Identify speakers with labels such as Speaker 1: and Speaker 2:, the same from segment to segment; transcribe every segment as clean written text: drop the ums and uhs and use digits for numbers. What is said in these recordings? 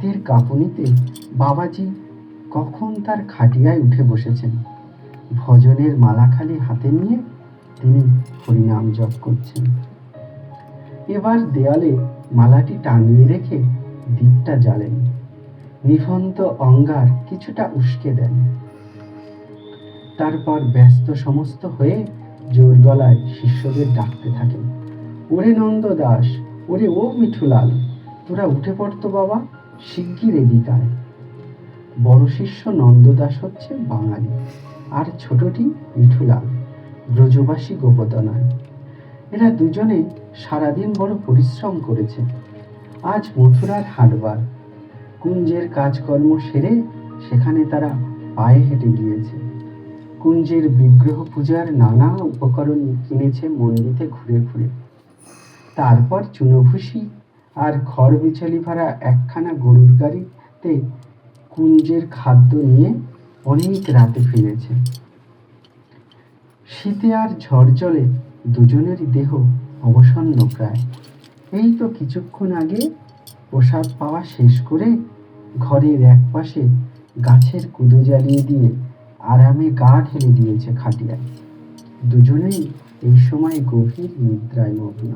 Speaker 1: শীতের কাঁপুনিতে বাবাজি কখন তার খাটিয়ায় উঠে বসেছেন। ভজনের মালাখালি হাতে নিয়ে তিনি হরিনাম জপ করছেন। এবার দেয়ালে মালাটি টাঙিয়ে রেখে দীপটা জ্বালেন। নিভন্ত অঙ্গার কিছুটা উস্কে দেন। তারপর ব্যস্ত সমস্ত হয়ে জোর গলায় শিষ্যদের ডাকতে থাকেন, ওরে নন্দ দাস, ওরে ও মিঠুলাল, তোরা উঠে পড়তো বাবা, শিগগির এদিকে আয়। বড় শিষ্য নন্দদাস হচ্ছে বাঙালি, আর ছোটটি মিঠুলাল ব্রজবাসী গোপদনায়। এরা দুজনে সারাদিন বড় পরিশ্রম করেছে। আজ মথুরার হাটবার, কুঞ্জের কাজকর্ম সেরে সেখানে তারা পায়ে হেঁটে গিয়েছে। কুঞ্জের বিগ্রহ পূজার নানা উপকরণ কিনেছে মন্দিতে ঘুরে ঘুরে। তারপর চুনোভুষি আর খড় বিছালি ভাড়া একখানা গরুর গাড়িতে কুঞ্জের খাদ্য নিয়ে অনেক রাতে ফিরেছে। শীতে আর ঝড় জলে দুজনেরই দেহ অবসন্ন প্রায়। এই তো কিছুক্ষণ আগে প্রসাদ পাওয়া শেষ করে ঘরের এক পাশে গাছের কুদো জ্বালিয়ে দিয়ে আরামে গা ঢেলে দিয়েছে খাটিয়ায়। দুজনেই এই সময় গভীর নিদ্রায় মগ্ন।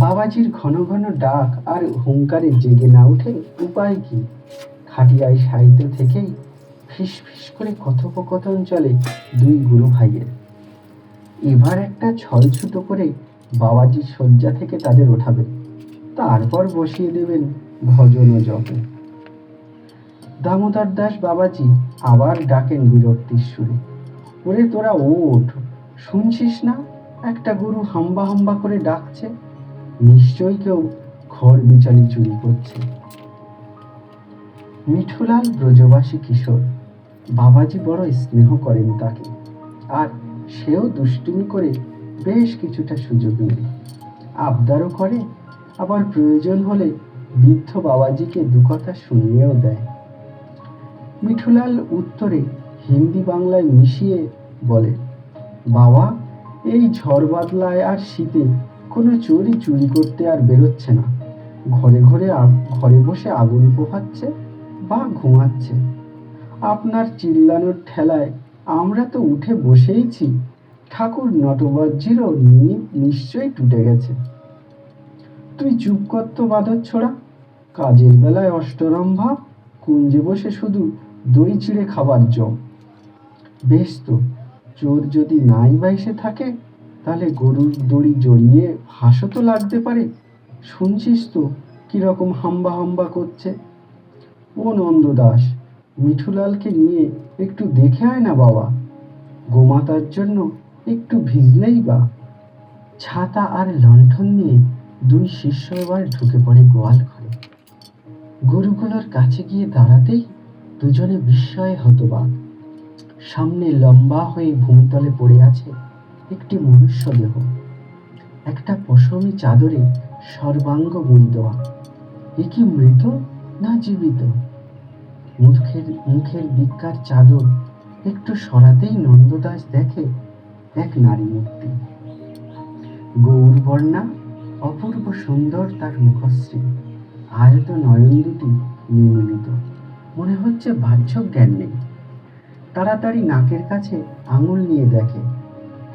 Speaker 1: বাবাজির ঘন ঘন ডাক আর হুঙ্কারে জেগে না উঠে উপায় কি? খাটিয়ায় সাহিত্য থেকেই ফিস ফিস করে কথোপকথন চলে দুই গুরু ভাইয়ের। এবার একটা ছলছুটো করে বাবাজি শয্যা থেকে তাদের ওঠাবে, তারপর বসিয়ে দেবেন ভজন ও জপে। দামোদর দাস বাবাজি আবার ডাকেন বিরক্তির সুরে, ওরে তোরা ওঠ, শুনছিস না একটা গরু হাম্বা হাম্বা করে ডাকছে? নিশ্চয়ই কেউ খড় বিচালি চুরি করছে। মিঠুলাল ব্রজবাসী কিশোর, বাবাজি বড় স্নেহ করেন তাকে, আর সেও দুষ্টুমি করে বেশ কিছুটা সুযোগ নেয়, আবদারও করে, আবার প্রয়োজন হলে বৃদ্ধ বাবাজিকে দু কথা শুনিয়েও দেয়। মিঠুলাল উত্তরে হিন্দি বাংলায় মিশিয়ে বলে, বাবা, এই ঝড় বাদলায় আর শীতে কোনো চোরই চুরি করতে আর বেরোচ্ছে না। ঘরে ঘরে বসে আগুন পোহাচ্ছে বা ঘুমাচ্ছে। আপনার চিল্লানোর ঠেলায় আমরা তো উঠে বসেইছি। ঠাকুর নটবজ্জিরও নিশ্চয়ই টুটে গেছে। তুই চুপ কর তো বাঁদর ছোড়া, কাজের বেলায় অষ্টরম্ভা, কুঞ্জে বসে শুধু দই চিড়ে খাবার জম। বেশ তো, চোর যদি নাই বাইসে থাকে তাহলে গরুর দড়ি জড়িয়ে ফাঁসও তো লাগতে পারে। শুনছিস তো কিরকম হাম্বা হাম্বা করছে। ও নন্দদাস, মিঠুলালকে নিয়ে একটু দেখে আয় না বাবা, গোমাতার জন্য একটু ভিজলেই বা। ছাতা আর লণ্ঠন নিয়ে দুই শিষ্য এবার ঢুকে পড়ে গোয়াল ঘরে। গরুগুলোর কাছে গিয়ে দাঁড়াতেই দুজনে বিস্ময়ে হতবাক। সামনে লম্বা হয়ে ভূমিতলে পড়ে আছে একটি মনুষ্য দেহ, একটা পশমি চাদরে সর্বাঙ্গ মুড়ি দেওয়া। এ কি মৃত না জীবিত? মুখের দিককার চাদর একটু সরাতেই নন্দদাস দেখে এক নারী মূর্তি। গৌরবর্ণা, অপূর্ব সুন্দর তার মুখশ্রী, আয়ত নয়ন দুটি নিমীলিত, মনে হচ্ছে বাহ্য জ্ঞান নেই। তাড়াতাড়ি নাকের কাছে আঙুল নিয়ে দেখে,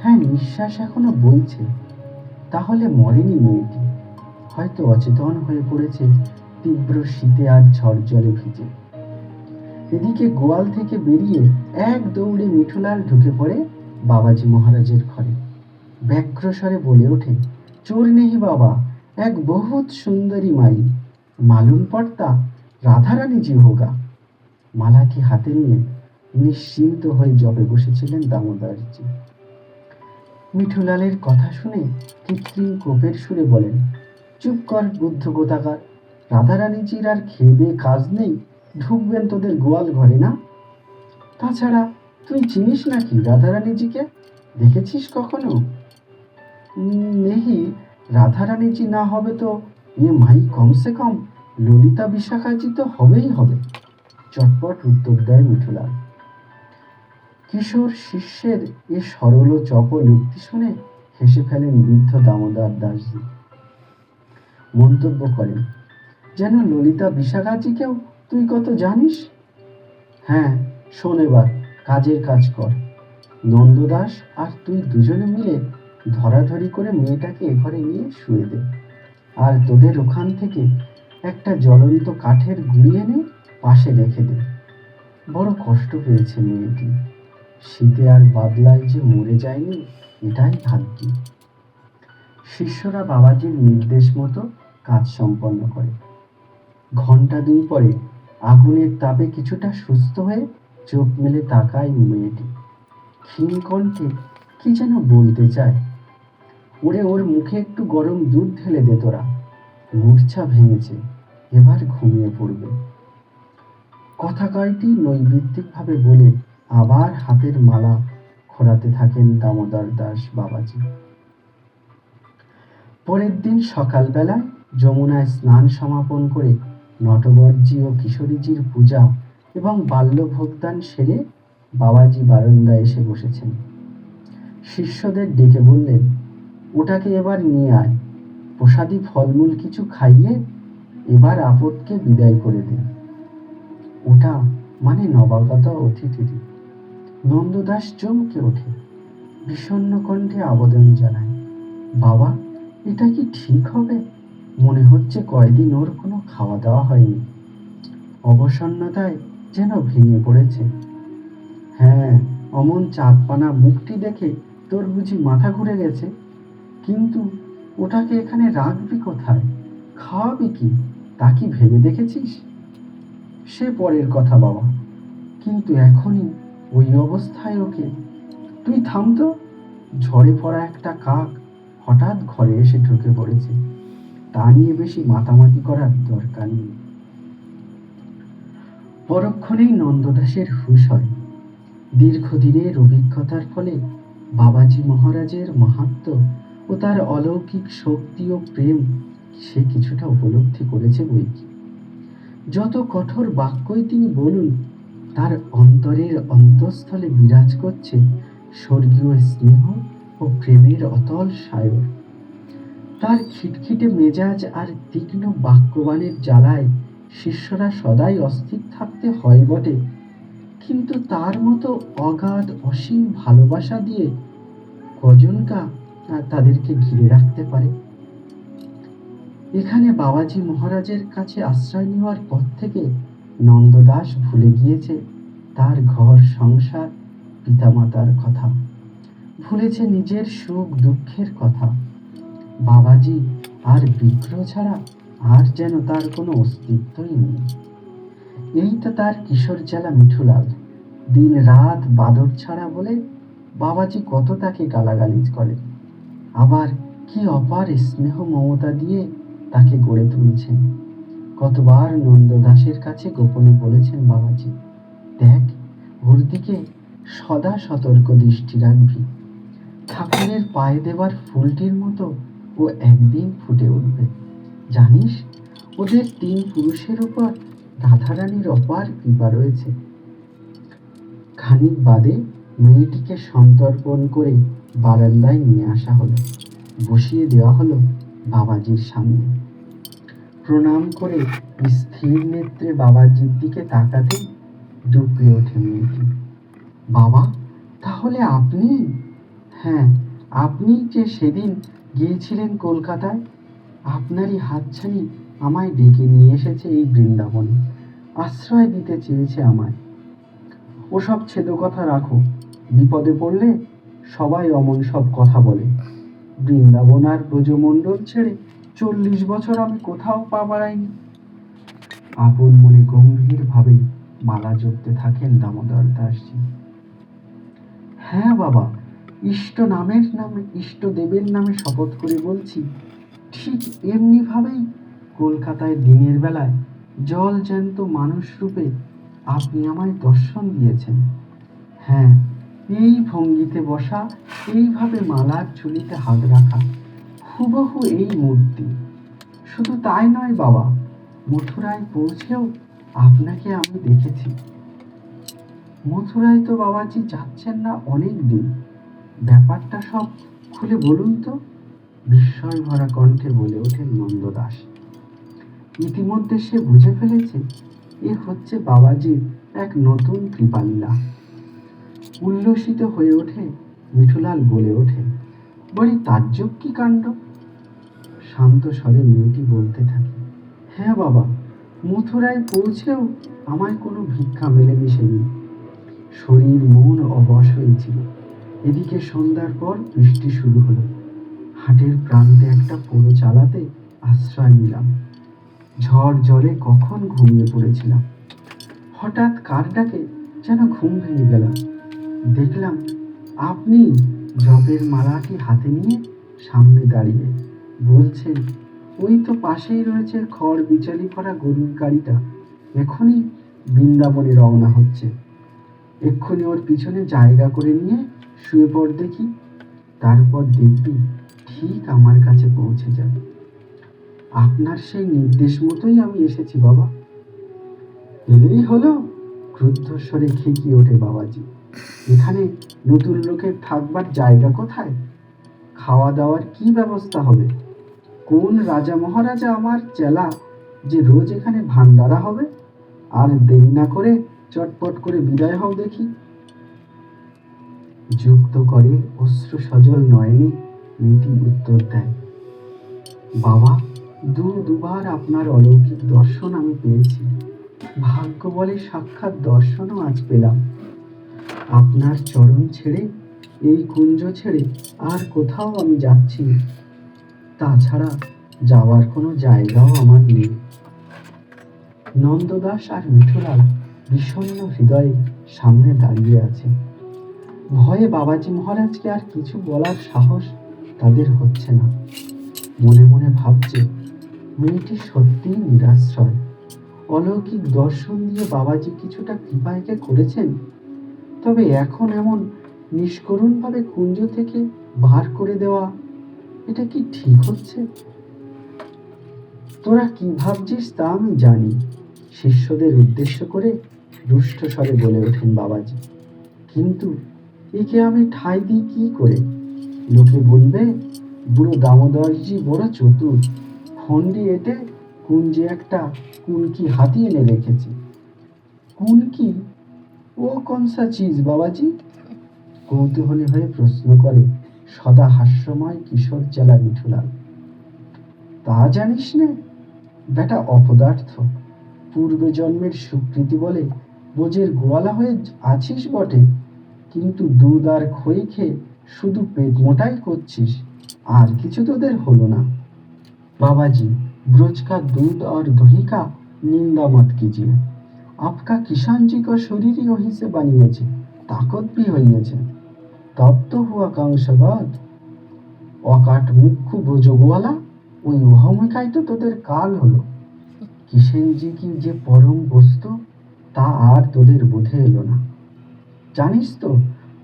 Speaker 1: হ্যাঁ, নিঃশ্বাস এখনো বইছে। তাহলে মরেনি মেয়েটি, হয়তো অচেতন হয়ে পড়েছে তীব্র শীতে আর ঝড় জলে ভিজে। এদিকে গোয়াল থেকে বেরিয়ে এক দৌড়ে মিঠুলাল ঢুকে পড়ে বাবাজি মহারাজের ঘরে। ব্যগ্রস্বরে বলে ওঠে, চোর নেহি বাবা, এক বহুত সুন্দরী মাই, মালুম পড়তা রাধারানী জি হোগা। মালাটি হাতে নিয়ে নিশ্চিন্ত হয়ে জপে বসেছিলেন দামোদরজি। মিঠুলালের কথা শুনে কৃত্রিম কোপের সুরে বলেন, চুপ কর বুদ্ধ গোতাকার, রাধারানীজির আর খেয়ে দিয়ে কাজ নেই, ঢুকবেন তোদের গোয়াল ঘরে না? তাছাড়া তুই চিনিস নাকি রাধারানীজিকে? দেখেছিস কখনো? নেহি, রাধারানীজি না হবে তো এ মাই কমসে কম ললিতা বিশাখাজি তো হবেই হবে, চটপট উত্তর দেয় মিঠুলাল। কিশোর শিষ্যের এ সরল ও চপল উক্তি শুনে হেসে ফেলেন বৃদ্ধ দামোদর দাসজি। মন্তব্য করেন, যেন ললিতা বিশাখাজিকেও তুই কত জানিস। হ্যাঁ, শোন এবার, কাজের কাজ কর। নন্দদাস আর তুই দুজনে মিলে ধরাধরি করে মেয়েটাকে এ ঘরে নিয়ে শুয়ে দে। আর তোদের ওখান থেকে একটা জ্বলন্ত কাঠের গুঁড়ি এনে পাশে রেখে দে। বড় কষ্ট পেয়েছে মেয়েটি, শীতে আর বাদলায় যে মরে যায়নি, এটাই ভাগ্যি। শিষ্যরা বাবাজির নির্দেশ মতো কাজ সম্পন্ন করে। ঘন্টা 2 পরে আগুনের তাপে কিছুটা সুস্থ হয়ে চোখ মেলে তাকায় মেয়েটি। ক্ষীণ কণ্ঠে কি যেন বলতে চায়। ওর মুখে একটু গরম দুধ ঢেলে দে তোরা, মূর্ছা ভেঙেছে, এবার ঘুমিয়ে পড়বে। কথা কয়টি নৈমিত্তিকভাবে বলে আবার হাতের মালা খোরাতে থাকেন দামোদর দাস বাবাজি। পরের দিন সকালবেলায় যমুনায় স্নান সমাপন করে নটবরজি ও কিশোরীজির পূজা এবং বাল্য ভোগদান সেরে বাবাজি বারান্দায় এসে বসেছেন। শিষ্যদের ডেকে বললেন, ওটাকে এবার নিয়ে আয়, প্রসাদী ফলমূল কিছু খাইয়ে এবার আপদকে বিদায় করে দে। ওটা মানে নবাগত অতিথি। নন্দদাস চমকে ওঠে, বিষণ্ণ কণ্ঠে আবেদন জানায়, বাবা, এটা কি ঠিক হবে? মনে হচ্ছে কয়দিন ওর কোনো খাওয়া দাওয়া হয়নি, অবসন্নতায় যেন ভেঙে পড়েছে। হ্যাঁ, অমন চাঁদপানা মুখটি দেখে তোর বুঝি মাথা ঘুরে গেছে? কিন্তু ওটাকে এখানে রাখবি কোথায়, খাওয়াবি কি, তা কি ভেবে দেখেছিস? সে পরের কথা বাবা, কিন্তু এখনই ওই অবস্থায় ওকে। তুই থাম তো। ঝড়ে পড়া একটা কাক হঠাৎ ঘরে এসে ঢুকে পড়েছে, তা নিয়ে বেশি মাতামাতি করার দরকার নেই। পরক্ষণেই নন্দদাসের হুঁশ হয়। দীর্ঘদিনের অভিজ্ঞতার ফলে বাবাজি মহারাজের মাহাত্ম্য ও তার অলৌকিক শক্তি ও প্রেম সে কিছুটা উপলব্ধি করেছে বৈকি। যত কঠোর বাক্যই তিনি বলুন, তার অন্তরের অন্তঃস্থলে বিরাজ করছে স্বর্গীয় স্নেহ ও প্রেমের অতল সায়র। তার খিটখিটে মেজাজ আর তীক্ষ্ণ বাক্যবাণের জ্বালায় শিষ্যরা সদাই অস্থির থাকতে হয় বটে, কিন্তু তার মতো অগাধ অসীম ভালোবাসা দিয়ে কজনকা তাদেরকে ঘিরে রাখতে পারে? এখানে বাবাজি মহারাজের কাছে আশ্রয় নেওয়ার পর থেকে নন্দদাস ভুলে গিয়েছে তার ঘর সংসার, পিতামাতার কথা, ভুলেছে নিজের সুখ দুঃখের কথা। বাবাজি আর বিগ্রহ ছাড়া আর যেন তার কোনো অস্তিত্বই নেই। এই তো তার কিশোর জেলা মিঠুলাল, দিন রাত বাদর ছাড়া বলে বাবাজি কত তাকে গালাগালিজ করে, আবার কি অপার স্নেহ মমতা দিয়ে তাকে গড়ে তুলছেন। কতবার নন্দদাসের কাছে গোপনে বলেছেন বাবাজি, দেখ, ওর দিকে সদা সতর্ক দৃষ্টি রাখবি। ঠাকুরের পায়ে দেবার ফুলটির মতো ও একদিন ফুটে উঠবে। জানিস, ওদের 3 পুরুষের উপর রাধারানীর অপার কৃপা রয়েছে। খানিক বাদে মেয়েটিকে সন্তর্পণ করে বারান্দায় নিয়ে আসা হলো, বসিয়ে দেওয়া হলো বাবাজির সামনে। প্রণাম করে স্থির নেত্রে বাবাজির দিকে তাকাতে ডুবে ওঠে মেয়েটি। বাবা, তাহলে আপনি? হ্যাঁ, আপনি যে সেদিন গিয়েছিলেন কলকাতায়, আপনারই হাতছানি আমায় ডেকে নিয়ে এসেছে এই বৃন্দাবনে, আশ্রয় দিতে চেয়েছে আমায়। ওসব ছেদো কথা রাখো, বিপদে পড়লে সবাই অমন সব কথা বলে। বৃন্দাবন আর ব্রজমণ্ডল ছেড়ে 40 বছর আমি কোথাও পা বাড়াইনি। আপন মনে গম্ভীর ভাবে মালা জপতে থাকেন দামোদর দাসজি। হ্যাঁ বাবা, ইষ্ট দেবের নামে শপথ করে বলছি, ঠিক এমনি ভাবেই কলকাতায় দিনের বেলায় জল জ্যান্ত মানুষ রূপে আপনি আমায় দর্শন দিয়েছেন। হ্যাঁ, এই ভঙ্গিতে বসা, এইভাবে মালার ঝুলিতে হাত রাখা, হুবহু এই মূর্তি। শুধু তাই নয় বাবা, মথুরায় পৌঁছেও আপনাকে আমি দেখেছি। মথুরায় তো বাবাজি যাচ্ছেন না অনেক দিন, ব্যাপারটা সব খুলে বলুন তো, বিস্ময় ভরা কণ্ঠে বলে ওঠেন নন্দদাস। ইতিমধ্যে সে বুঝে ফেলেছে এ হচ্ছে বাবাজির এক নতুন কৃপালীলা। উল্লসিত হয়ে ওঠে মিঠুলাল, বলে ওঠে, বড়ি তাজ্জব কি কাণ্ড। শান্ত স্বরে মেয়েটি বলতে থাকে, হ্যাঁ বাবা, মথুরায় পৌঁছেও আমায় কোনো ভিক্ষা মেলে মিশেনি। শরীর মন অবশ হয়েছিল। এদিকে সন্ধ্যার পর বৃষ্টি শুরু হলো। হাটের প্রান্তে একটা পোড়ো চালাতে আশ্রয় নিলাম। ঝড় জলে কখন ঘুমিয়ে পড়েছিলাম। হঠাৎ কার ডাকে যেন ঘুম ভেঙে গেলাম। দেখলাম আপনি জপের মালাটি হাতে নিয়ে সামনে দাঁড়িয়ে বলছেন, ওই তো পাশেই রয়েছে খড় বিচালি করা গরুর গাড়িটা, এখনই বৃন্দাবনে রওনা হচ্ছে। এক্ষুনি ওর পিছনে জায়গা করে নিয়ে শুয়ে পড় দেখি, তারপর দেখবি ঠিক আমার কাছে পৌঁছে যাবে। আপনার সেই নির্দেশ মতোই আমি এসেছি বাবা। এলেই হলো, ক্রুদ্ধস্বরে খেকিয়ে ওঠে বাবাজি। এখানে নতুন লোকের থাকবার জায়গা কোথায়? খাওয়া দাওয়ার কি ব্যবস্থা হবে? কোন রাজা মহারাজা আমার চেলা যে রোজ এখানে ভান্ডারা হবে? আর দেরি না করে চটপট করে বিদায় হও দেখি। যুক্ত করে অশ্রু সজল নয়নে মেয়েটি উত্তর দেয়, বাবা, দুবার আপনার অলৌকিক দর্শন আমি পেয়েছি। ভাগ্য বলে সাক্ষাৎ দর্শনও আজ পেলাম। আপনার চরণ ছেড়ে, এই কুঞ্জ ছেড়ে আর কোথাও আমি যাচ্ছি। তাছাড়া যাওয়ার কোনো জায়গাও আমার নেই। নন্দদাস আর মিঠুলাল বিষণ্ণ হৃদয়ে সামনে দাঁড়িয়ে আছে। ভয়ে বাবাজি মহারাজকে আর কিছু বলার সাহস তাদের হচ্ছে না। মনে মনে ভাবছে, মেয়েটি সত্যিই নিরাশ্রয়। অলৌকিক দর্শন দিয়ে বাবাজি কিছুটা কৃপা একে করেছেন, তবে এখন এমন নিষ্করুণভাবে কুঞ্জ থেকে বার করে দেওয়া, এটা কি ঠিক হচ্ছে? তোরা কি ভাবছিস তা আমি জানি, শিষ্যদের উদ্দেশ্য করে রুষ্ট স্বরে বলে ওঠেন বাবাজি। কিন্তু একে আমি ঠাঁই দিই কি করে? লোকে বলবে বুড়ো দামোদরজি বড় চতুর, ফন্ডি এতে কুঞ্জে একটা কুনকি হাতি এনে রেখেছে। কুনকি? ও কনসা চিজ বাবাজি? কৌতূহলী হয়ে প্রশ্ন করে সদা হাস্যময় কিশোর চেলা মিঠুলাল। তা জানিস নে? বেটা অপদার্থ, পূর্বে জন্মের স্বীকৃতি বলে বোঝের গোয়ালা হয়ে আছিস বটে, কিন্তু দুধ আর খই খেয়ে শুধু পেট মোটাই করছিস, আর কিছু তোদের হলো না। बाबाजी, ब्रोच का दूध और दही का निंदा मत कीजिए। आपका किसान जी का शरीर ही वहीं से बनिয়েছে, ताकत भी হইয়েছে। तब तो हुआ कंसबाद। অকাট মুখ্য বোঝোগওয়ালা, ওই অহমিকাই তো তোদের কাল হলো। কিষেনজি কি যে পরম বস্তু তা আর তোদের বোধে এলো না। জানিস তো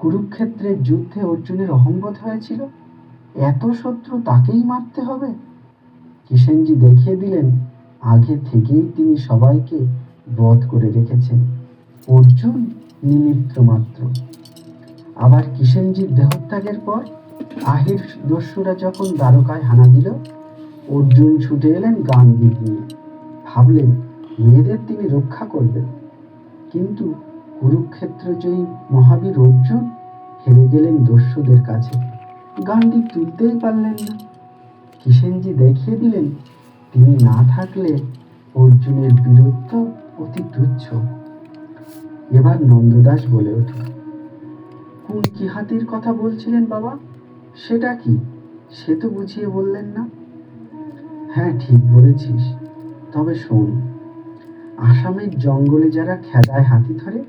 Speaker 1: কুরুক্ষেত্রের যুদ্ধে অর্জুনের অহংবোধ হয়েছিল, এত শত্রু তাকেই মারতে হবে। কিষেনজি দেখিয়ে দিলেন আগে থেকেই তিনি সবাইকে বধ করে রেখেছেন, অর্জুন নিমিত্ত মাত্র। আবার কিষেনজির দেহত্যাগের পর আহির দস্যুরা যখন দ্বারকায় হানা দিল, অর্জুন ছুটে এলেন গান্ডীব নিয়ে। ভাবলেন মেয়েদের তিনি রক্ষা করবেন, কিন্তু কুরুক্ষেত্র জয়ী মহাবীর অর্জুন হেরে গেলেন দস্যুদের কাছে, গান্ডীব তুলতেই পারলেন না। কিষেনজি দেখিয়ে দিলেন তিনি না থাকলে অর্জুনের বীরত্ব অতি তুচ্ছ। এবার নন্দদাস বলে উঠল, কোন কি হাতির কথা বলছিলেন বাবা? সেটা কি? সে তো বুঝিয়ে বললেন না। হ্যাঁ, ঠিক বলেছিস, তবে শোন, আসামের জঙ্গলে যারা খেদায় হাতি ধরে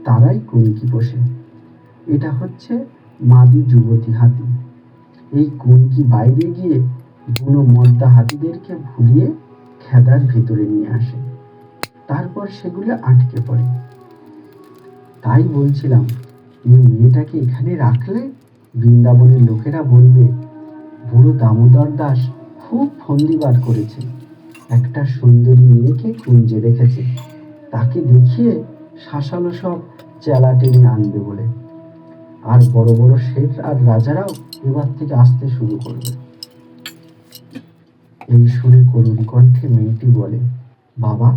Speaker 1: তারাই কুনকি পোষে। এটা হচ্ছে মাদি যুবতী হাতি। এই কুনকি বাইরে গিয়ে বুনো মদ্দা হাতিদেরকে ভুলিয়ে খেদার ভেতরে নিয়ে আসে, তারপর সেগুলো আটকে পড়ে। তাই বলছিলাম, এই মেয়েটাকে এখানে রাখলে বৃন্দাবনের লোকেরা বলবে বুড়ো দামোদর দাস খুব ফন্দিবার করেছে, একটা সুন্দরী মেয়েকে কুঞ্জে রেখেছে, তাকে দেখিয়ে শাসালো সব চেলা টেনে আনবে বলে। আর বড় বড় শেঠ আর রাজারাও এবার থেকে আসতে শুরু করবে। এই শুনে করুণ কণ্ঠে মেয়েটি বলে, বাবা,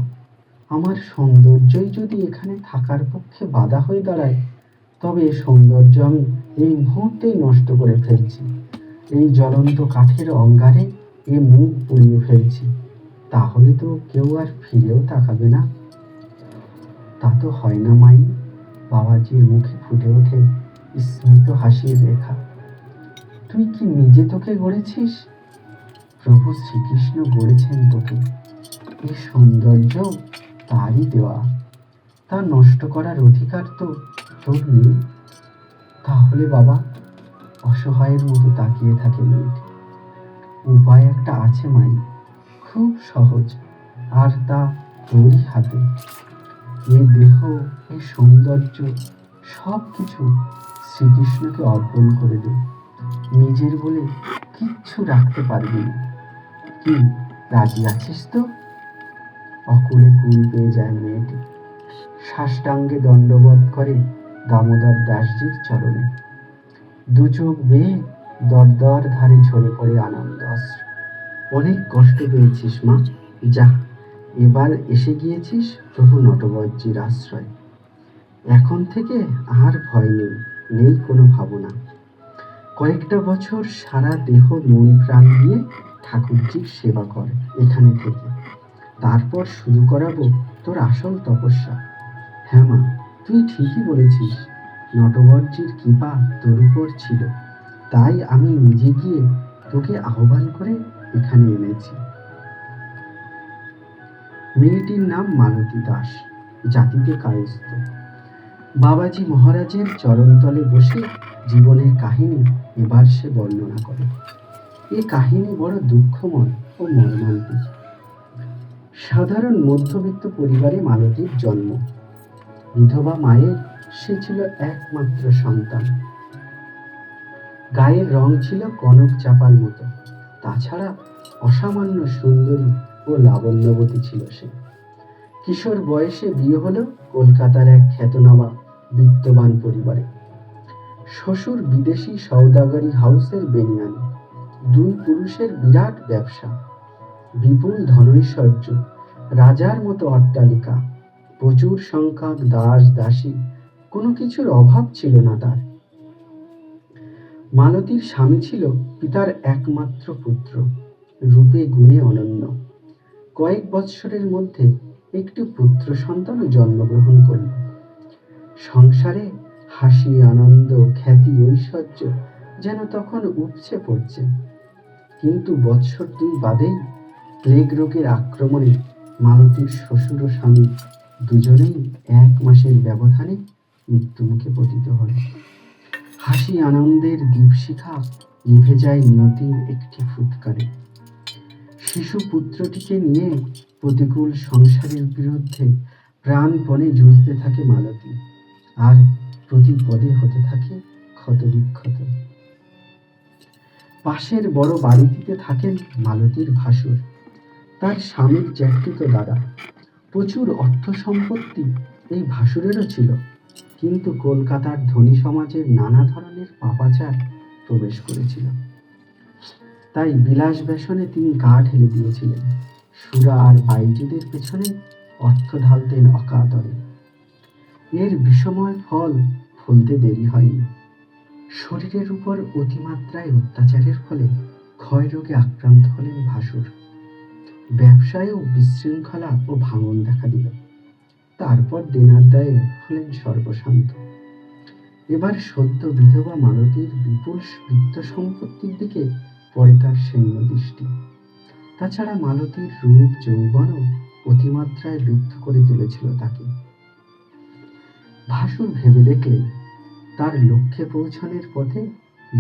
Speaker 1: আমার সৌন্দর্যই যদি এখানে থাকার পক্ষে বাধা হয়ে দাঁড়ায়, তবে এ সৌন্দর্য আমি এই মুহূর্তেই নষ্ট করে ফেলছি। এই জ্বলন্ত কাঠের অঙ্গারে এ মুখ পুড়িয়ে ফেলছি, তাহলে তো কেউ আর ফিরেও তাকাবে না। তা তো হয় না মাই। বাবাজির মুখে ফুটে ওঠে স্মিত হাসির রেখা। তুই কি নিজে তোকে গড়েছিস? প্রভু শ্রীকৃষ্ণ গড়েছেন তোকে। এই সৌন্দর্য তারই দেওয়া, তা নষ্ট করার অধিকার তো তোর নেই। তাহলে বাবা? অসহায়ের মতো তাকিয়ে থাকে মেয়েটি। উপায় একটা আছে মাই, খুব সহজ, আর তা তোরই হাতে। এই দেহ, এই সৌন্দর্য, সব কিছু শ্রীকৃষ্ণকে অর্পণ করে দে। নিজের বলে কিচ্ছু রাখতে পারবি না। কি, রাজি আছিস তো? অকুলে কুল পেয়ে যায় মেয়েটি। সাষ্টাঙ্গে দণ্ডবোধ করে দামোদর দাসজির চরণে। দু চোখ বেয়ে দরদর ধারে ঝরে পড়ে আনন্দ অশ্রু। অনেক কষ্ট পেয়েছিস মা, যা, এবার এসে গিয়েছিস প্রভু নটবরজির আশ্রয়। এখন থেকে আর ভয় নেই, নেই কোনো ভাবনা। কয়েকটা বছর সারা দেহ মন প্রাণ দিয়ে ঠাকুরজির সেবা কর এখানে থেকে, তারপর শুরু করাবো তোর আসল তপস্যা। হ্যাঁ মা, তুই ঠিকই বলেছিস, নটবরজির কৃপা তোর উপর ছিল, তাই আমি নিজে গিয়ে তোকে আহ্বান করে এখানে এনেছি। মেয়েটির নাম মালতী দাস, জাতিতে কায়স্থ। বাবাজি মহারাজের চরণতলে বসে জীবনের কাহিনী এবার সে বর্ণনা করে। এ কাহিনী বড় দুঃখময় ও মর্মান্তিক। সাধারণ মধ্যবিত্ত পরিবারে মালতীর জন্ম। বিধবা মায়ের সে ছিল একমাত্র সন্তান। গায়ের রং ছিল কনক চাপার মতো, তাছাড়া অসামান্য সুন্দরী ও লাবণ্যবতী ছিল সে। কিশোর বয়সে বিয়ে হলো কলকাতার এক খ্যাতনামা বিত্তবান পরিবারে। শ্বশুর বিদেশি সওদাগরি হাউসের বেনিয়ানি। দুই পুরুষের বিরাট ব্যবসা, বিপুল ধনৈশ্বর্য, রাজার মতো অট্টালিকা, প্রচুর সংখ্যক দাস দাসী, কোনো কিছুর অভাব ছিল না তার। মালতীর স্বামী ছিল পিতার একমাত্র পুত্র, রূপে গুণে অনন্য। কয়েক বৎসরের মধ্যে একটি পুত্র সন্তানও জন্মগ্রহণ করল। সংসারে হাসি, আনন্দ, খ্যাতি, ঐশ্বর্য যেন তখন উপচে পড়ছে। কিন্তু বৎসর দুই বাদেই প্লেগ রোগের আক্রমণে মালতীর শ্বশুর ও স্বামী দুজনেই 1 মাসের ব্যবধানে মৃত্যুমুখে পতিত হয়। হাসি আনন্দের দীপশিখা নিভে যায় নিয়তির একটি ফুৎকারে। শিশু পুত্রটিকে নিয়ে প্রতিকূল সংসারের বিরুদ্ধে প্রাণপণে যুঝতে থাকে মালতী, আর প্রতি পদে হতে থাকে ক্ষতবিক্ষত। পাশের বড় বাড়িটিতে থাকেন মালতীর ভাসুর, তার স্বামীর জ্যাঠিতো দাদা। প্রচুর অর্থ সম্পত্তি এই ভাসুরেরও ছিল, কিন্তু কলকাতার ধনী সমাজের নানা ধরনের পাপাচার প্রবেশ করেছিল। তাই বিলাস ব্যসনে তিনি গা ঢেলে দিয়েছিলেন। সুরা আর বাইজিদের পেছনে অর্থ ঢালতেন অকাতরে। এর বিষময় ফল ফলতে দেরি হয়নি। শরীরের উপর অতিমাত্রায় অত্যাচারের ফলে ক্ষয় রোগে আক্রান্ত হলেন ভাসুর। ব্যবসায়েও বিশৃঙ্খলা ও ভাঙন দেখা দিল। তারপর দেনার দায়ে হলেন সর্বশান্ত। এবার সদ্য বিধবা মালতীর বিপুল বিত্ত সম্পত্তির দিকে পড়ে তার সৈন্য দৃষ্টি। তাছাড়া মালতীর রূপ যৌবনও অতিমাত্রায় লুব্ধ করে তুলেছিল তাকে। ভাসুর ভেবে দেখলেন, তার লক্ষ্যে পৌঁছানোর পথে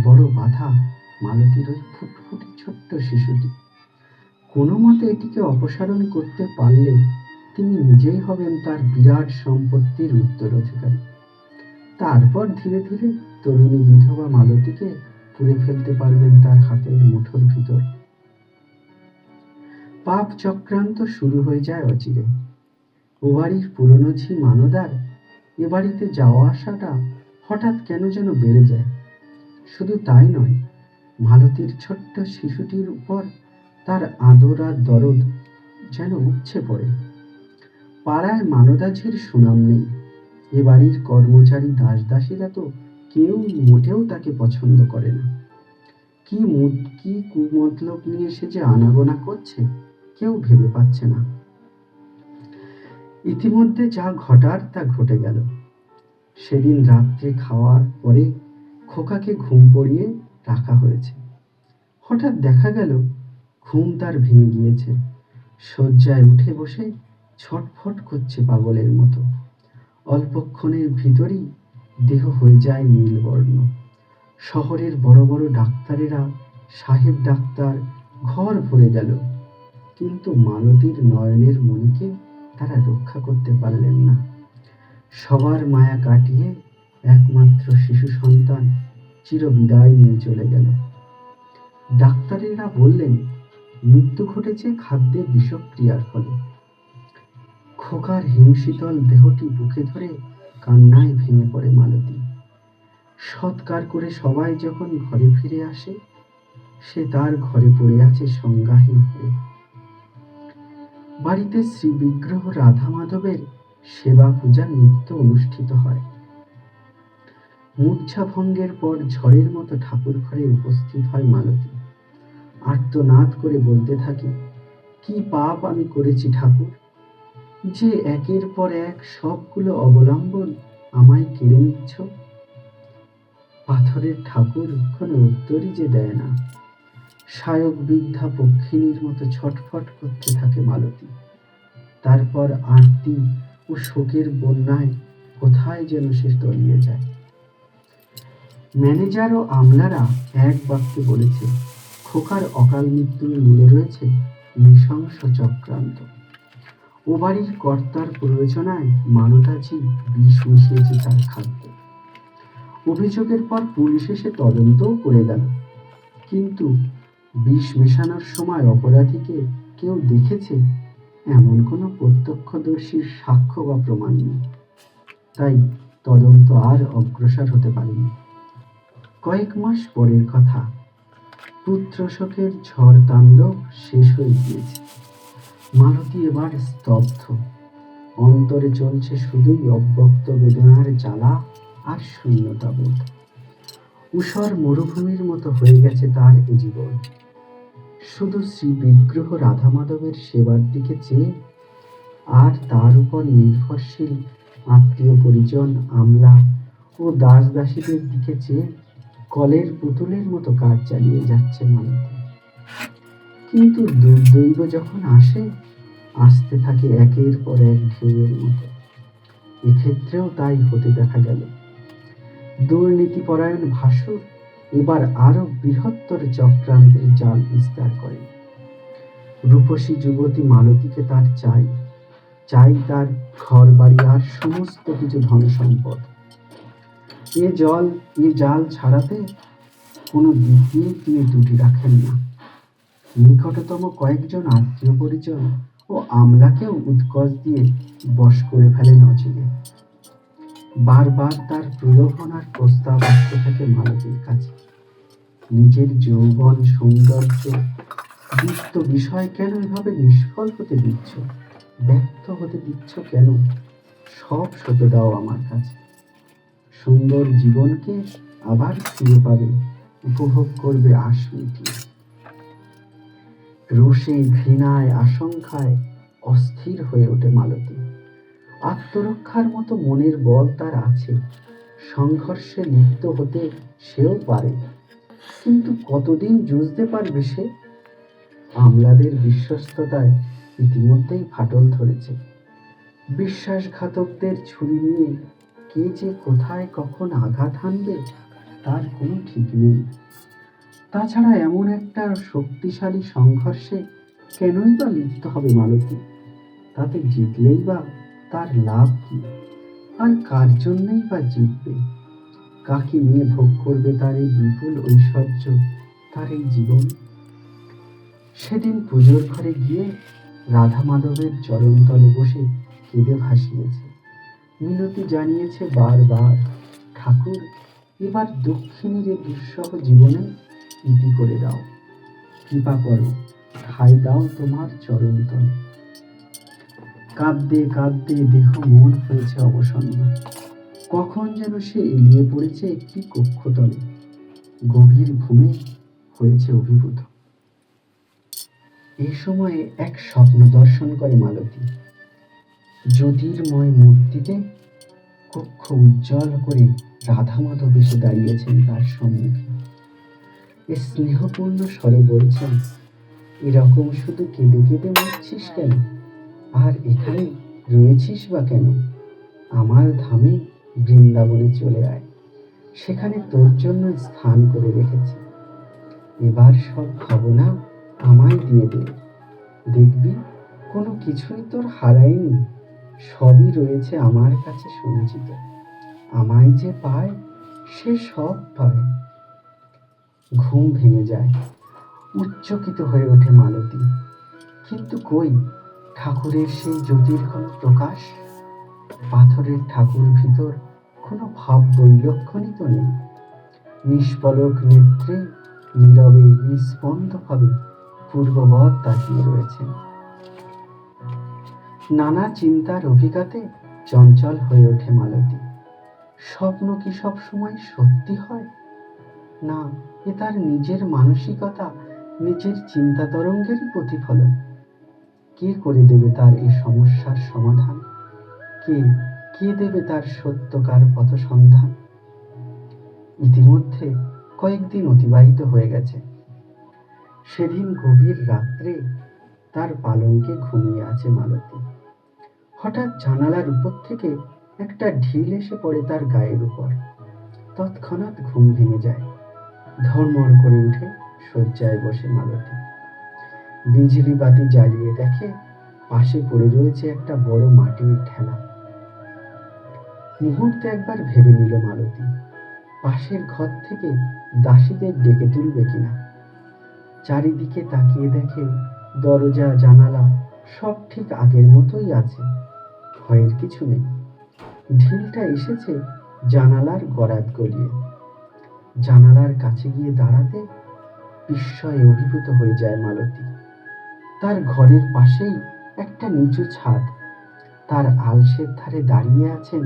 Speaker 1: বড় বাধা মালতীর ওই ফুটফুটে ছোট্ট শিশুটি। কোনো মতে এটিকে অপসারণ করতে পারলে তিনি নিজেই হবেন তার বিরাট সম্পত্তির উত্তরাধিকারী। তারপর ধীরে ধীরে তরুণী বিধবা মালতীকে পুড়ে ফেলতে পারবেন তার হাতের মুঠোর ভিতর। পাপ চক্রান্ত শুরু হয়ে যায় অচিরে। ও বাড়ির পুরনো ঝি মানদার এ বাড়িতে যাওয়া আসাটা হঠাৎ কেন যেন বেড়ে যায়। শুধু তাই নয়, মালতীর ছোট্ট শিশুটির উপর তার আদর আর দরদ যেন উপচে পড়ে। পাড়ায় মানদাঝির সুনাম নেই। এ বাড়ির কর্মচারী দাসদাসীরা তো কেউ মোটেও তাকে পছন্দ করে না। কি কুমতলব নিয়ে সে যে আনাগোনা করছে কেউ ভেবে পাচ্ছে না। ইতিমধ্যে যা ঘটার তা ঘটে গেল। সেদিন রাত্রে খাওয়ার পরে খোকাকে ঘুম পড়িয়ে রাখা হয়েছে। হঠাৎ দেখা গেল ঘুম তার ভেঙে গিয়েছে। শয্যায় উঠে বসে ছটফট করছে পাগলের মতো। অল্পক্ষণের ভিতরই দেহ হয়ে যায় নীলবর্ণ। শহরের বড় বড় ডাক্তারেরা, সাহেব ডাক্তার ঘর ভরে গেল, কিন্তু মালতীর নয়নের মণিকে তারা রক্ষা করতে পারলেন না। সবার মায়া কাটিয়ে একমাত্র শিশু সন্তান চিরবিদায় নিয়ে চলে গেল। ডাক্তারেরা বললেন মৃত্যু ঘটেছে খাদ্যে বিষক্রিয়ার ফলে। খোকার হিমশীতল দেহটি বুকে ধরে কান্নায় ভেঙে পড়ে মালতী। সৎকার করে সবাই যখন ঘরে ফিরে আসে, সে তার ঘরে পড়ে আছে সংজ্ঞাহীন হয়ে। বাড়িতে শ্রী বিগ্রহ রাধা মাধবের সেবা পূজা নিত্য অনুষ্ঠিত হয়। মূর্ছা ভঙ্গের পর ঝড়ের মতো ঠাকুর ঘরে উপস্থিত হয় মালতী। আর্তনাদ করে বলতে থাকে, কি পাপ আমি করেছি ঠাকুর, যে একের পর এক সবগুলো অবলম্বন আমায় কেড়ে নিচ্ছ। পাথরের ঠাকুর কোনো উত্তরই যে দেয় না। শায়ক বৃদ্ধা পক্ষিণীর মতো ছটফট করতে থাকে মালতী। তারপর আরতি ও শোকের বন্যায় কোথায় যেন সে তলিয়ে যায়। ম্যানেজার ও আমলারা এক বাক্যে বলেছে, খোকার অকাল মৃত্যুর মূলে রয়েছে নৃশংস চক্রান্ত। ও বাড়ির কর্তার প্ররোচনায় মানদাজি বিষ মিশিয়েছে তার খাদ্যে। অভিযোগের পর পুলিশ এসে তদন্তও করে গেল, কিন্তু বিষ মেশানোর সময় অপরাধীকে কেউ দেখেছে এমন কোনো প্রত্যক্ষদর্শীর সাক্ষ্য বা প্রমাণ নেই। তাই তদন্ত আর অগ্রসর হতে পারেনি। কয়েক মাস পরের কথা, পুত্র শোকের ঝড় তাণ্ডব শেষ হয়ে গিয়েছে। মালতী এবার স্তব্ধ। অন্তরে চলছে শুধুই অব্যক্ত বেদনার জ্বালা আর শূন্যতা বোধ। ঊষর মরুভূমির মতো হয়ে গেছে তার এ জীবন। শুধু শ্রী বিগ্রহ রাধা মাধবের সেবার দিকে চেয়ে আর তার উপর নির্ভরশীল আত্মীয় পরিজন, আমলা ও দাস দাসীদের দিকে চেয়ে কলের পুতুলের মতো কাজ চালিয়ে যাচ্ছে মালতী। কিন্তু দুর্দৈব যখন আসে, আসতে থাকে একের পর এক ঢেউয়ের মতো। এক্ষেত্রেও তাই হতে দেখা গেল। দুর্নীতিপরায়ণ ভাসুর এবার আরো বৃহত্তর চক্রান্তের জাল বিস্তার করে। রূপসী যুবতী মালতীকে তার চাই, তার ঘর বাড়ি আর সমস্ত কিছু ধন সম্পদ। এ জাল ছাড়াতে কোনো দিক দিয়ে তিনি ত্রুটি রাখেন না। নিকটতম কয়েকজন আত্মীয় পরিজন ও আমলাকেও উৎকোচ দিয়ে বশ করে ফেলেন অচিরে। বারবার তার প্রলোভন আর প্রস্তাব আসতে থাকে মালতীর কাছে। নিজের যৌবন, সৌন্দর্য, বিত্ত বিষয় কেন এভাবে নিষ্ফল হতে দিচ্ছ, ব্যর্থ হতে দিচ্ছ কেন? সব সঁপে দাও আমার কাছে। সুন্দর জীবনকে আবার ফিরে পাবে, উপভোগ করবে আশ মিটিয়ে। রোষে, ঘৃণায়, আশঙ্কায় অস্থির হয়ে ওঠে মালতী। আত্মরক্ষার মতো মনের বল তার আছে, সংঘর্ষে লিপ্ত হতে সেও পারে, কিন্তু কতদিন যুঝতে পারবে সে? আমলাদের বিশ্বস্ততায় ইতিমধ্যেই ফাটল ধরেছে। বিশ্বাসঘাতকদের ছুরি নিয়ে কে যে কোথায় কখন আঘাত হানবে তার কোনো ঠিক নেই। তাছাড়া এমন একটা শক্তিশালী সংঘর্ষে কেনই বা লিপ্ত হবে মালতী? তাতে জিতলেই বা তার লাভ কি? আর কার জন্যই বা জিতবে? কাকে নিয়ে ভোগ করবে তার এই বিপুল ঐশ্বর্য, তার এই জীবন? সেদিন পুজোর ঘরে গিয়ে রাধা মাধবের চরণতলে বসে কেঁদে ভাসিয়েছে। মিনতি জানিয়েছে বারবার, ঠাকুর এবার দক্ষিণীর এ দুঃসহ জীবনে ইতি করে দাও, কৃপা করো, ঠাঁই দাও তোমার চরণ তলে। কাঁদতে কাঁদতে দেহ মন হয়েছে অবসন্ন। কখন যেন সে এলিয়ে পড়েছে একটি কক্ষতলে, গভীর ঘুমে হয়েছে অভিভূত। এই সময়ে এক স্বপ্ন দর্শন করে মালতী। জ্যোতির্ময় মূর্তিতে কক্ষ উজ্জ্বল করে রাধা মাধব এসে দাঁড়িয়েছেন তার সম্মুখে। স্নেহপূর্ণ স্বরে বলছেন, এরকম শুধু কেঁদে কেঁদে মরছিস কেন? আর এখানে রয়েছিস বা কেন? আমার ধামে বৃন্দাবনে চলে আয়, সেখানে তোর জন্য স্থান করে রেখেছি। এবার সব ভাবনা আমায় দিয়ে দে, দেখবি কোনো কিছুই তোর হারায়নি, সবই রয়েছে আমার কাছে সঞ্চিত। আমায় যে পায় সে সব পায়। ঘুম ভেঙে যায়, উচ্চকিত হয়ে ওঠে মালতী। কিন্তু কই ঠাকুরের সেই জ্যোতির কোনো প্রকাশ? পাথরের ঠাকুর ভিতর কোনো ভাব বৈলক্ষণই তো নেই। নিষ্পলক নেত্রে নীরবে নিস্পন্দভাবে পূর্ববৎ তাকিয়ে রয়েছেন। নানা চিন্তার অভিঘাতে চঞ্চল হয়ে ওঠে মালতী। স্বপ্ন কি সব সময় সত্যি হয়? না, এ তার নিজের মানসিকতা, নিজের চিন্তা তরঙ্গেরই প্রতিফলন। কে করে দেবে তার এই সমস্যার সমাধান? কে দেবে তার সত্যকার পথ সন্ধান? ইতিমধ্যে কয়েকদিন অতিবাহিত হয়ে গেছে। সেদিন গভীর রাত্রে তার পালঙ্কে ঘুমিয়ে আছে মালতী। হঠাৎ জানালার উপর থেকে একটা ঢিল এসে পড়ে তার গায়ের উপর। তৎক্ষণাৎ ঘুম ভেঙে যায়। ধর্মর করে উঠে শয্যায় বসে মালতী। বিজলি বাতি জ্বালিয়ে দেখে পাশে পড়ে রয়েছে একটা বড় মাটির ঠেলা। মুহূর্তে একবার ভেবে নিল মালতী, পাশের ঘর থেকে দাসীদের ডেকে তুলবে কিনা। চারিদিকে তাকিয়ে দেখে দরজা জানালা সব ঠিক আগের মতোই আছে, ভয়ের কিছু নেই। ঢিলটা এসেছে জানালার গরাদ গলিয়ে। জানালার কাছে গিয়ে দাঁড়াতে বিস্ময়ে অভিভূত হয়ে যায় মালতী। তার ঘরের পাশেই একটা নিচু ছাদ, তার আলসের ধারে দাঁড়িয়ে আছেন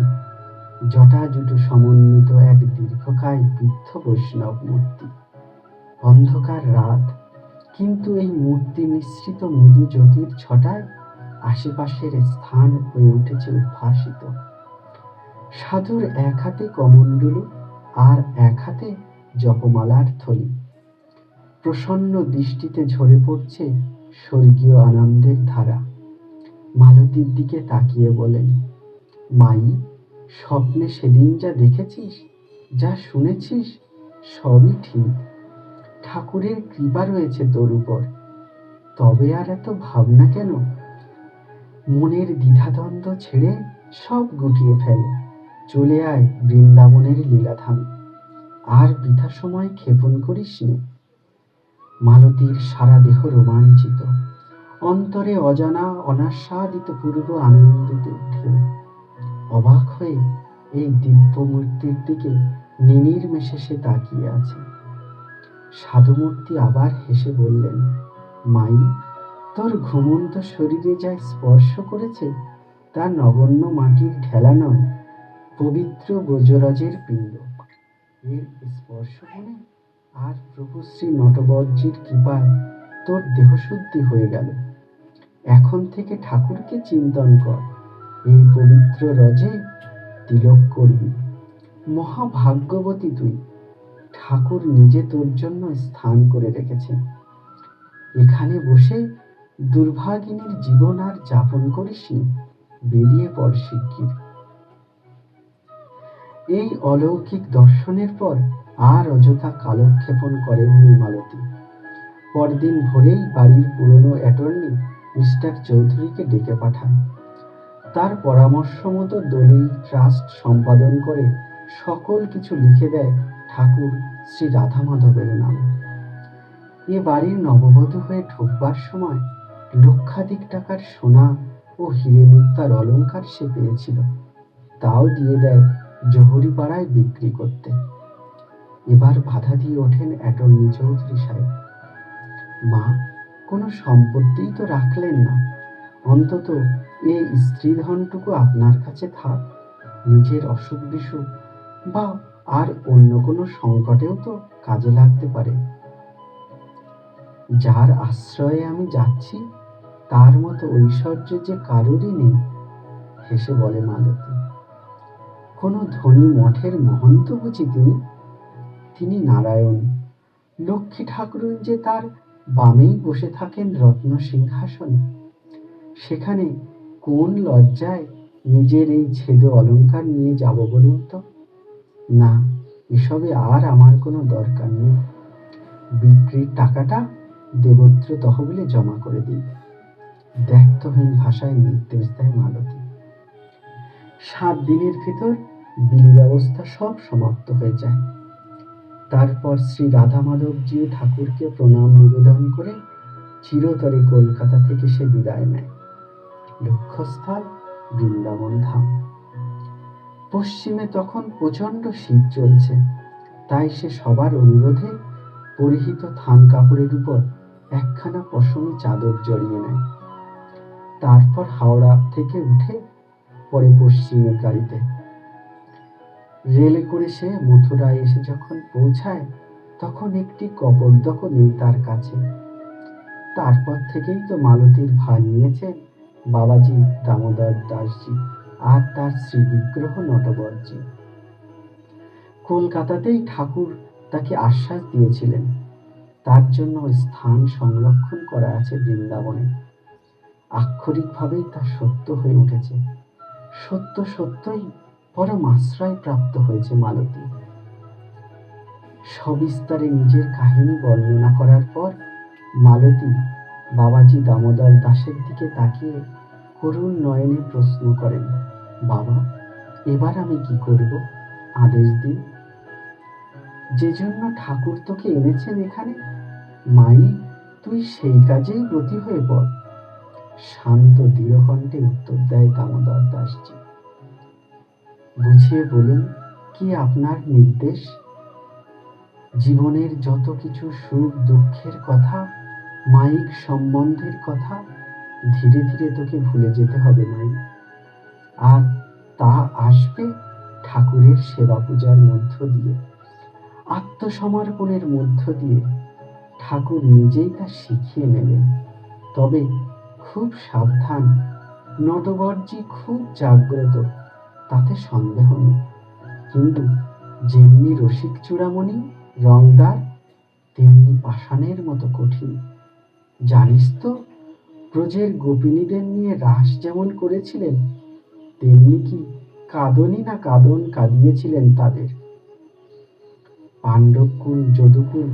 Speaker 1: জটাজুটো সমন্বিত এক দীর্ঘকায় বৃদ্ধ বৈষ্ণব মূর্তি। অন্ধকার রাত, কিন্তু এই মূর্তি মিশ্রিত মৃদু জ্যোতির ছটায় আশেপাশের স্থান হয়ে উঠেছে উদ্ভাসিত। সাধুর এক হাতে কমণ্ডলু আর এক হাতে জপমালার থলি। প্রসন্ন দৃষ্টিতে ঝরে পড়ছে স্বর্গীয় আনন্দের ধারা। মালতীর দিকে তাকিয়ে বলেন, মাই, স্বপ্নে সেদিন যা দেখেছিস, যা শুনেছিস, সবই ঠিক। ঠাকুরের কৃপা রয়েছে তোর উপর। তবে আর এত ভাবনা কেন? মনের দ্বিধাদ্বন্দ্ব ছেড়ে সব গুটিয়ে ফেল, চলে আয় বৃন্দাবনের লীলাধাম। আর বৃথা সময় ক্ষেপণ করিস নে। মালতীর সারা দেহ রোমাঞ্চিত, অন্তরে অজানা অনাস্বাদিত পূর্ব আনন্দিত ঢেউ। অবাক হয়ে এই দিব্য মূর্তির দিকে নির্নিমেষে সে তাকিয়ে আছে। সাধুমূর্তি আবার হেসে বললেন, মাই, তোর ঘুমন্ত শরীরে যা স্পর্শ করেছে তা নগণ্য মাটির ঢেলা নয়, পবিত্র ব্রজরাজের পিণ্ড। এর স্পর্শ মনে আর প্রভু শ্রী নটবরজির কৃপায় তোর দেহশুদ্ধি হয়ে গেল। এখন থেকে ঠাকুরকে চিন্তন কর, এই পবিত্র রজে তিলক করবি। মহাভাগ্যবতী তুই, ঠাকুর নিজে তোর জন্য স্থান করে রেখেছেন। এখানে বসে দুর্ভাগিনীর জীবন আর যাপন করিসনি, বেরিয়ে পড় শিগগির। এই অলৌকিক দর্শনের পর আর অযথা কালক্ষেপণ করেননি মালতী। পরদিন ভোরেই বাড়ির পুরনো অ্যাটর্নি মিস্টার চৌধুরীকে ডেকে পাঠান। তার পরামর্শ মতো দলিল ট্রাস্ট সম্পাদন করে সকল কিছু লিখে দেয় ঠাকুর শ্রী রাধা মাধবের নামে। এ বাড়ির নববধূ হয়ে ঢুকবার সময় লক্ষাধিক টাকার সোনা ও হিরে মুক্তার অলংকার সে পেয়েছিল, তাও দিয়ে দেয় জহুরি পাড়ায় বিক্রি করতে। এবার বাধা দিয়ে ওঠেন অ্যাটর্নি চৌধুরী সাহেব। মা, কোনো সম্পত্তিই তো রাখলেন না, অন্তত এই স্ত্রীধনটুকু আপনার কাছে থাক, নিজের অসুখ বিসুখ বা আর অন্য কোনো সংকটেও তো কাজে লাগতে পারে। যার আশ্রয়ে আমি যাচ্ছি তার মতো ঐশ্বর্য যে কারোরই নেই, হেসে বলে মালতী। কোনো ধনী মঠের মহন্ত বুঝি তিনি নারায়ণ। লক্ষ্মী ঠাকুরুন যে তার বামেই বসে থাকেন রত্ন সিংহাসনে। সেখানে কোন লজ্জায় নিজের এই ছেদ অলংকার নিয়ে যাব বলুন তো? না, এসবে আর আমার কোনো দরকার নেই। বিক্রির টাকাটা দেবত্র তহবিলে জমা করে দিই, দ্ব্যর্থহীন ভাষায় নির্দেশ দেয় মালতী। 7 দিনের ভিতর বিলি ব্যবস্থা সব সমাপ্ত হয়ে যায়। তারপর শ্রী রাধা মাধবজি ঠাকুরকে প্রণাম নিবেদন করে চিরতরে কলকাতা থেকে সে বিদায় নেয়। লক্ষ্যস্থল বৃন্দাবন ধাম। পশ্চিমে তখন প্রচন্ড শীত চলছে, তাই সে সবার অনুরোধে পরিহিত থান কাপড়ের উপর একখানা পশমি চাদর জড়িয়ে নেয়। তারপর হাওড়া থেকে উঠে পরে পশ্চিমের গাড়িতে। রেলে করে সে মথুরায় এসে যখন পৌঁছায় তখন একটি কপর্দক নেই তার কাছে। তারপর থেকেই তো মালতীর ভার নিয়েছেন বাবাজি দামোদর দাসজি আর তার শ্রী বিগ্রহ নটবরজি। কলকাতাতেই ঠাকুর তাকে আশ্বাস দিয়েছিলেন তার জন্য স্থান সংরক্ষণ করা আছে বৃন্দাবনে। আক্ষরিকভাবেই তা সত্য হয়ে উঠেছে। সত্য সত্যই পরম আশ্রয় প্রাপ্ত হয়েছে মালতী। সবিস্তারে নিজের কাহিনী বর্ণনা করার পর মালতী বাবাজি দামোদর দাসের দিকে তাকিয়ে করুণ নয়নে প্রশ্ন করেন, বাবা, এবার আমি কি করব? আদেশ দিন। যে জন্য ঠাকুর তোকে এনেছেন এখানে, মাই, তুই সেই কাজেই ব্রতী হয়ে পড়। শান্ত দৃঢ়কণ্ঠে উত্তর দেয় দামোদর দাসজি। বুঝিয়ে বলুন, কি আপনার নির্দেশ? জীবনের যত কিছু সুখ দুঃখের কথা, মাইক সম্বন্ধের কথা ধীরে ধীরে তোকে ভুলে যেতে হবে মাই। আর তা আসবে ঠাকুরের সেবা পূজার মধ্য দিয়ে, আত্মসমর্পণের মধ্য দিয়ে। ঠাকুর নিজেই তা শিখিয়ে নেবেন। তবে খুব সাবধান, নটবরজি খুব জাগ্রত, তাতে সন্দেহ নেই। কিন্তু যেমনি রসিক চূড়ামণি রংদার, তেমনি পাষাণের মতো কঠিন। জানিস তো, ব্রজের গোপিনীদের নিয়ে রাস যেমন করেছিলেন, তেমনি কি কাঁদনই না কাঁদন কাঁদিয়েছিলেন তাদের। পাণ্ডবকুল যদুকুল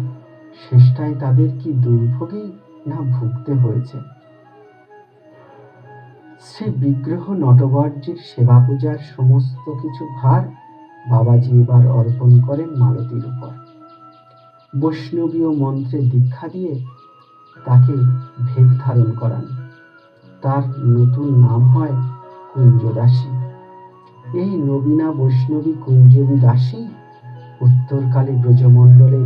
Speaker 1: শেষটায় তাদের কি দুর্ভোগেই না ভুগতে হয়েছে। শ্রী বিগ্রহ নটবরজির সেবা পূজার সমস্ত কিছু ভার বাবাজি এবার অর্পণ করেন মালতীর উপর। বৈষ্ণবীয় মন্ত্রে দীক্ষা দিয়ে তাকে ভেগ ধারণ করান। তার নতুন নাম হয় কুঞ্জদাসী। এই নবীনা বৈষ্ণবী কুঞ্জবী দাসী উত্তরকালে ব্রজমণ্ডলে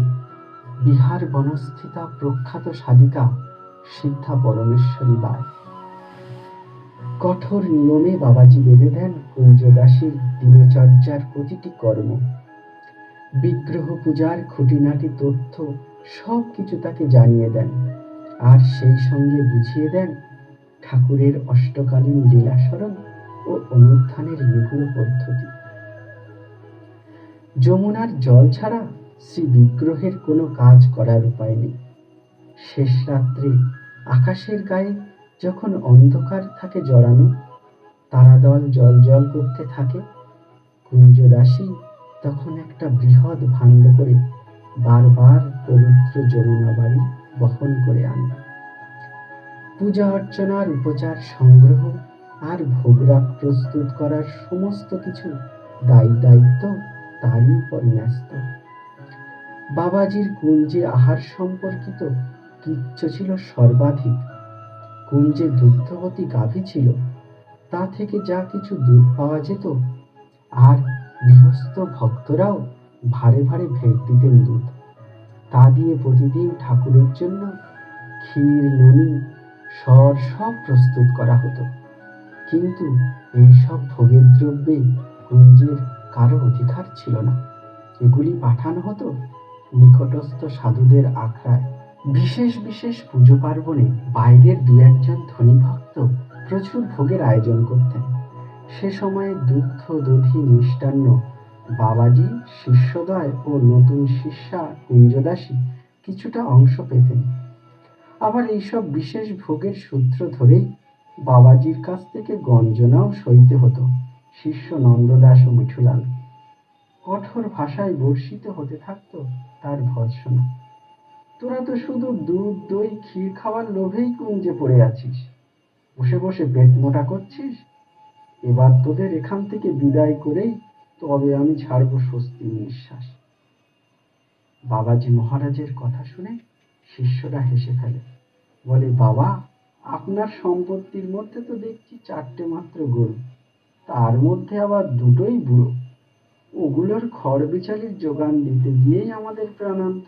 Speaker 1: বিহার বনস্থিতা প্রখ্যাত সাধিকা সিদ্ধা পরমেশ্বরী বায়। কঠোর নিয়মে বাবাজি বেঁধে দেন কুঞ্জদাসীর দিনচর্যার প্রতিটি কর্ম। বিগ্রহ পূজার খুঁটিনাটি তথ্য সব কিছু তাকে জানিয়ে দেন, আর সেই সঙ্গে বুঝিয়ে দেন ঠাকুরের অষ্টকালীন লীলাস্মরণ ও অনুধ্যানের নিগুড় পদ্ধতি। যমুনার জল ছাড়া শ্রী বিগ্রহের কোনো কাজ করার উপায় নেই। শেষ রাত্রে আকাশের গায়ে যখন অন্ধকার থাকে জড়ানো, তারাদল জল জল করতে থাকে, কুঞ্জদাসী তখন একটা বৃহৎ ভাণ্ড করে বারবার পবিত্র যমুনা বাড়ি বহন করে আনে। পূজা অর্চনার উপচার সংগ্রহ আর ভোগরাগ প্রস্তুত করার সমস্ত কিছু দায়িত্ব তারই উপর ন্যস্ত। বাবাজির কুঞ্জে আহার সম্পর্কিত কিচ্ছ ছিল সর্বাধিক। কুঞ্জে দুগ্ধবতী গাভী ছিল, তা থেকে যা কিছু দুধ পাওয়া যেত, আর গৃহস্থ ভক্তরাও ভারে ভারে ভেট দিতেন দুধ। তা দিয়ে প্রতিদিন ঠাকুরের জন্য ক্ষীর, ননি, সর সব প্রস্তুত করা হতো। কিন্তু এইসব ভোগের দ্রব্যে কুঞ্জের কারো অধিকার ছিল না। এগুলি পাঠানো হতো নিকটস্থ সাধুদের আখড়ায়। বিশেষ বিশেষ পুজো পার্বণে বাইরের দু একজন ধনী ভক্ত প্রচুর ভোগের আয়োজন করতেন। সে সময়ে দুগ্ধ, দধি, মিষ্টান্ন বাবাজি, শিষ্যদ্বয় ও নতুন শিষ্যা কুঞ্জদাসী কিছুটা অংশ পেতেন। আবার এইসব বিশেষ ভোগের সূত্র ধরেই বাবাজির কাছ থেকে গঞ্জনাও সইতে হতো শিষ্য নন্দদাস ও মিঠুলাল। কঠোর ভাষায় বর্ষিত হতে থাকতো তার ভর্ৎসনা। তোরা তো শুধু দুধ, দই, ক্ষীর খাওয়ার লোভেই কুঞ্জে পড়ে আছিস, বসে বসে পেট মোটা করছিস। এবার তোদের এখান থেকে বিদায় করেই তবে আমি ছাড়বো স্বস্তির নিঃশ্বাস। বাবাজি মহারাজের কথা শুনে শিষ্যরা হেসে ফেলে। বলে, বাবা, আপনার সম্পত্তির মধ্যে তো দেখছি 4টে মাত্র গরু, তার মধ্যে আবার 2টোই বুড়ো। ওগুলোর খড় বিচালির যোগান দিতে গিয়েই আমাদের প্রাণান্ত।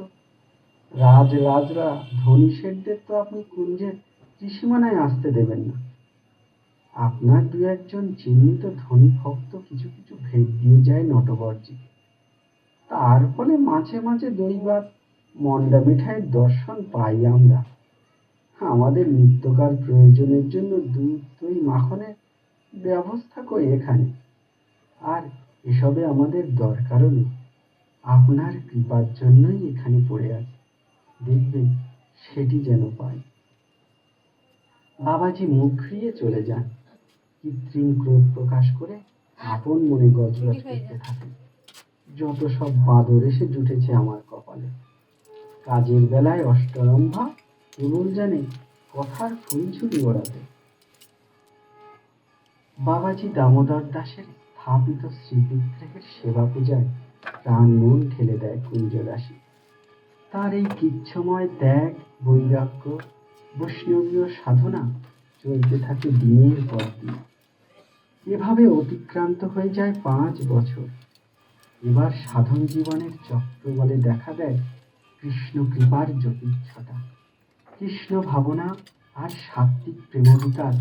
Speaker 1: রাজরা, ধনী শেঠদের তো আপনি কুঞ্জের ত্রিসীমানায় আসতে দেবেন না। আপনার 2-1জন চিহ্নিত ধনী ভক্ত কিছু কিছু ভেট দিয়ে যায় নটবরজিকে। তার ফলে মাঝে মাঝে দই ভাত, মন্ডা মিঠাইয়ের দর্শন পাই আমরা। আমাদের নিত্যকার প্রয়োজনের জন্য দুধ, দই, মাখনের ব্যবস্থা কই এখানে। আর এসবে আমাদের দরকারও নেই। আপনার কৃপার জন্যই এখানে পড়ে আছে, দেখবেন সেটি যেন পাই। বাবাজি মুখ ফিরিয়ে চলে যান। কৃত্রিম ক্রোধ প্রকাশ করে আপন মনে গজগজ করতে থাকেন। যত সব বাদর এসে জুটেছে আমার কপালে। কাজের বেলায় অষ্টরম্ভা, কেবল জানে কথার ফুলঝুরি ওড়াতে। বাবাজি দামোদর দাসের স্থাপিত শ্রীবিগ্রহের সেবা পূজায় প্রাণ মন ঠেলে দেয় কুঞ্জদাসী। তার এই কিচ্ছময় ত্যাগ, বৈরাগ্য, বৈষ্ণবীয় সাধনা চলতে থাকে দিনের পর দিন। এভাবে অতিক্রান্ত হয়ে যায় 5 বছর। এবার সাধন জীবনের চক্র বলে দেখা দেয় কৃষ্ণ কৃপার জ্যোতিচ্ছটা। কৃষ্ণ ভাবনা আর সাত্বিক প্রেমবিকার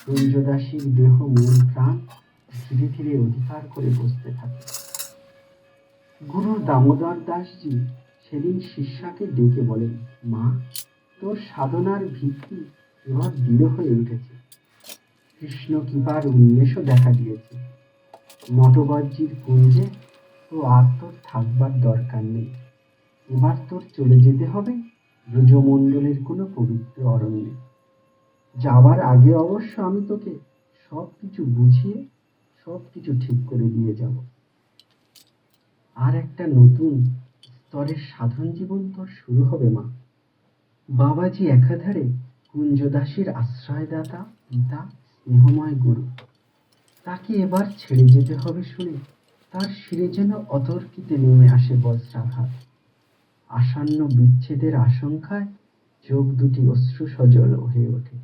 Speaker 1: কুঞ্জদাসীর দেহ, মন, প্রাণ ধীরে ধীরে অধিকার করে বসতে থাকে। গুরু দামোদর দাসজি সেদিন শিষ্যাকে ডেকে বলেন, মা, তোর সাধনার ভিত্তি এবার দৃঢ় হয়ে উঠেছে। কৃষ্ণ কৃপার উন্মেষও দেখা দিয়েছে। নটবরজির কুঞ্জে তো আর তোর থাকবার দরকার নেই। এবার তোর চলে যেতে হবে ব্রজমণ্ডলের কোনো পবিত্র অরণ্যে। যাবার আগে অবশ্য আমি তোকে সবকিছু বুঝিয়ে সবকিছু ঠিক করে দিয়ে যাব। আর একটা নতুন স্তরের সাধন জীবন তোর শুরু হবে মা। বাবাজি একাধারে কুঞ্জদাসীর আশ্রয়দাতা, পিতা, স্নেহময় গুরু। তাকে এবার ছেড়ে যেতে হবে শুনে তার শিরে যেন অতর্কিতে নেমে আসে বজ্রাঘাত। আসন্ন বিচ্ছেদের আশঙ্কায় চোখ দুটি অশ্রু সজল হয়ে ওঠে।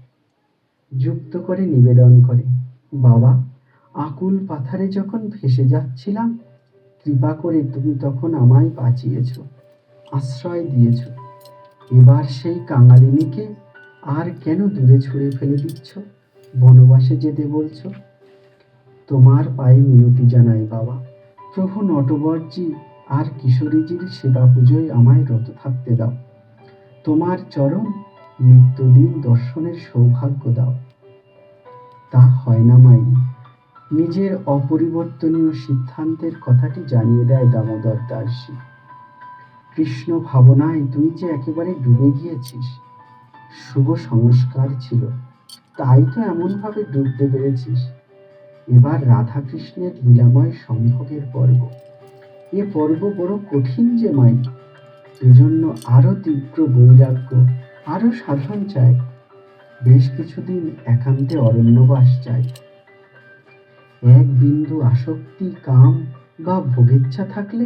Speaker 1: যুক্ত করে নিবেদন করে, বাবা, আকুল পাথারে যখন ভেসে যাচ্ছিলাম, কৃপা করে তুমি তখন আমায় বাঁচিয়েছ, আশ্রয় দিয়েছ। এবার সেই কাঙালিনীকে আর কেন দূরে ছুঁড়ে ফেলে দিচ্ছ, বনবাসে যেতে বলছো? তোমার পায়ে মিনতি জানাই বাবা, প্রভু নটবরজি আর কিশোরীজির সেবা পুজোয় আমায় রত থাকতে দাও। তোমার চরণ নিত্যদিন দর্শনের সৌভাগ্য দাও। তা হয় না মাই। নিজের অপরিবর্তনীয় সিদ্ধান্তের কথাটি জানিয়ে দেয় দামোদর দাসজি। কৃষ্ণ ভাবনায় তুই যে একেবারে ডুবে গিয়েছিস। শুভ সংস্কার ছিল, তাই তো এমনভাবে ডুবতে পেরেছিস। এবার রাধা কৃষ্ণের লীলাময় সম্ভোগের পর্ব। এ পর্ব বড় কঠিন যে মাই। এজন্য আরো তীব্র বৈরাগ্য, আরো সাধন চাই। বেশ কিছুদিন একান্তে অরণ্যবাস চাই। এক বিন্দু আসক্তি, কাম বা ভোগেচ্ছা থাকলে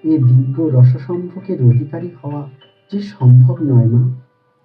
Speaker 1: এ দিব্য রসসম্ভোগের অধিকারী হওয়া যে সম্ভব নয় মা।